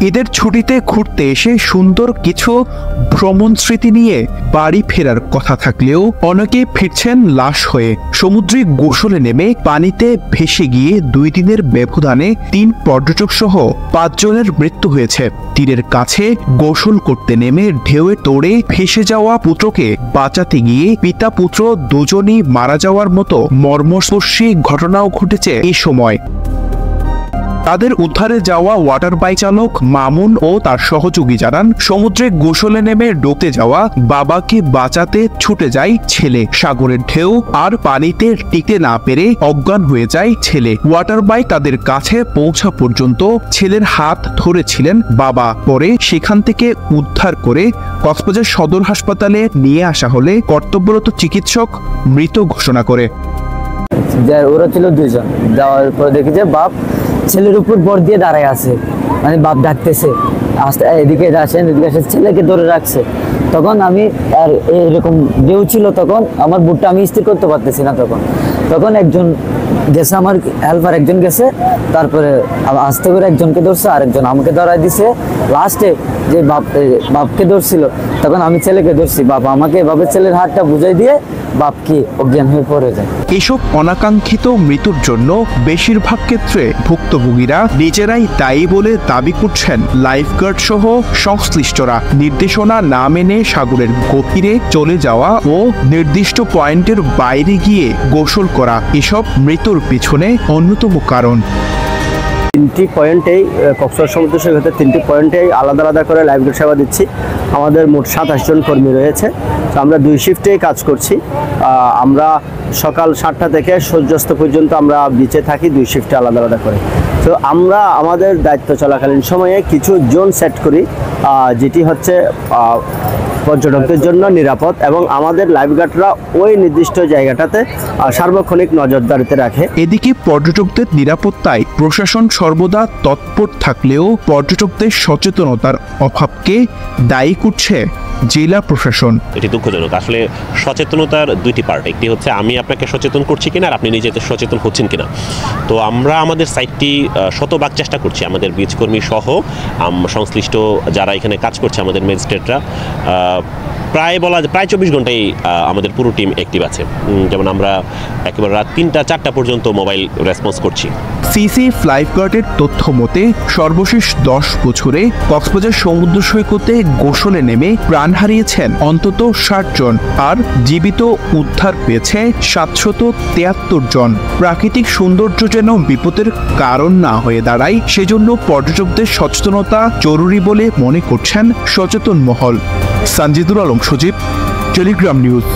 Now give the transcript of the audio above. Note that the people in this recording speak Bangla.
ঈদের ছুটিতে ঘুরতে এসে সুন্দর কিছু ভ্রমণ স্মৃতি নিয়ে বাড়ি ফেরার কথা থাকলেও অনেকে ফিরছেন লাশ হয়ে। সমুদ্রে গোসলে নেমে পানিতে ভেসে গিয়ে 2 দিনের ব্যবধানে 3 পর্যটক সহ 5 জনের মৃত্যু হয়েছে। তীরের কাছে গোসল করতে নেমে ঢেউয়ে তোড়ে ভেসে যাওয়া পুত্রকে বাঁচাতে গিয়ে পিতা পুত্র দুজনই মারা যাওয়ার মতো মর্মস্পর্শী ঘটনাও ঘটেছে এই সময়। তাদের উদ্ধারে যাওয়া ওয়াটার বাইক চালক মামুন ও তার সহযোগী জানান, সমুদ্রে গোসলে নেমে ডুবতে যাওয়া বাবাকে বাঁচাতে ছুটে যায় ছেলে। সাগরের ঢেউ আর পানিতে টিকতে না পেরে অজ্ঞান হয়ে যায় ছেলে। ওয়াটার বাইক তাদের কাছে পৌঁছা পর্যন্ত ছেলের হাত ধরেছিলেন বাবা। পরে সেখান থেকে উদ্ধার করে কক্সবাজার সদর হাসপাতালে নিয়ে আসা হলে কর্তব্যরত চিকিৎসক মৃত ঘোষণা করে। ওরা ছিল 2 জন। যাওয়ার পর দেখি যে বাপ ছেলের উপর বর দিয়ে দাঁড়ায় আছে, মানে বাপ ডাকতেছে এদিকে আসেন, এদিকে আসেন, ছেলেকে ধরে রাখছে। তখন আমি আর এরকম ঢেউ ছিল, তখন আমার বুটটা আমি স্থির করতে পারতেছি না। তখন একজন গেছে, আমার হেল্পার একজন গেছে, তারপরে আস্তে করে একজনকে ধরছে, আরেকজন আমাকে ধরাই দিছে। লাস্টে যে বাপকে ধরছিল, তখন আমি ছেলেকে ধরছি, বাপ আমাকে এভাবে ছেলের হাতটা বুঝাই দিয়ে বাপকে অজ্ঞান হয়ে পড়ে যায়। এসব অনাকাঙ্ক্ষিত মৃত্যুর জন্য বেশিরভাগ ক্ষেত্রে ভুক্তভোগীরা নিজেরাই দায়ী বলে দাবি করছেন লাইফগার্ড সহ সংশ্লিষ্টরা। নির্দেশনা না মেনে সাগরের গভীরে চলে যাওয়া ও নির্দিষ্ট পয়েন্টের বাইরে গিয়ে গোসল করা এসব মৃত্যুর পিছনে অন্যতম কারণ। 3টি পয়েন্টেই কক্সবাজার সমুদ্র সৈকতে 3টি পয়েন্টেই আলাদা আলাদা করে লাইফগার্ড সেবা দিচ্ছি। আমাদের মোট 27 জন কর্মী রয়েছে। তো আমরা 2 শিফটেই কাজ করছি। আমরা সকাল 7টা থেকে সূর্যাস্ত পর্যন্ত আমরা বিচে থাকি, 2 শিফটে আলাদা আলাদা করে। তো আমরা আমাদের দায়িত্ব চলাকালীন সময়ে কিছু জোন সেট করি, যেটি হচ্ছে পর্যটকদের জন্য নিরাপদ, এবং আমাদের লাইফগার্ডরা ওই নির্দিষ্ট জায়গাটাতে সার্বক্ষণিক নজরদারিতে রাখে। এদিকে পর্যটকদের নিরাপত্তায় প্রশাসন সর্বদা তৎপর থাকলেও পর্যটকদের সচেতনতার অভাবকে দায়ী করছে জেলা প্রশাসন। এটি দুঃখজনক। আসলে সচেতনতার 2টি পার্ট, একটি হচ্ছে আমি আপনাকে সচেতন করছি কিনা আর আপনি নিজেতে সচেতন হচ্ছেন কিনা। তো আমরা আমাদের সাইটটি শতভাগ চেষ্টা করছি, আমাদের বীজকর্মী সহ সংশ্লিষ্ট যারা এখানে কাজ করছে, আমাদের ম্যাজিস্ট্রেটরা প্রায় 24 ঘন্টাই আমাদের পুরো টিম অ্যাক্টিভ আছে। যেমন আমরা একেবারে রাত 3টা-4টা পর্যন্ত মোবাইল রেসপন্স করছি। সিসি লাইফগার্ডের তথ্য মতে সর্বশেষ 10 বছরে কক্সবাজার সমুদ্র সৈকতে গোসলে নেমে প্রাণ হারিয়েছেন অন্তত 60 জন, আর জীবিত উদ্ধার পেয়েছে 773 জন। প্রাকৃতিক সৌন্দর্য যেন বিপদের কারণ না হয়ে দাঁড়ায়, সেজন্য পর্যটকদের সচেতনতা জরুরি বলে মনে করছেন সচেতন মহল। সঞ্জিদুল আলম সজীব, টেলিগ্রাম নিউজ।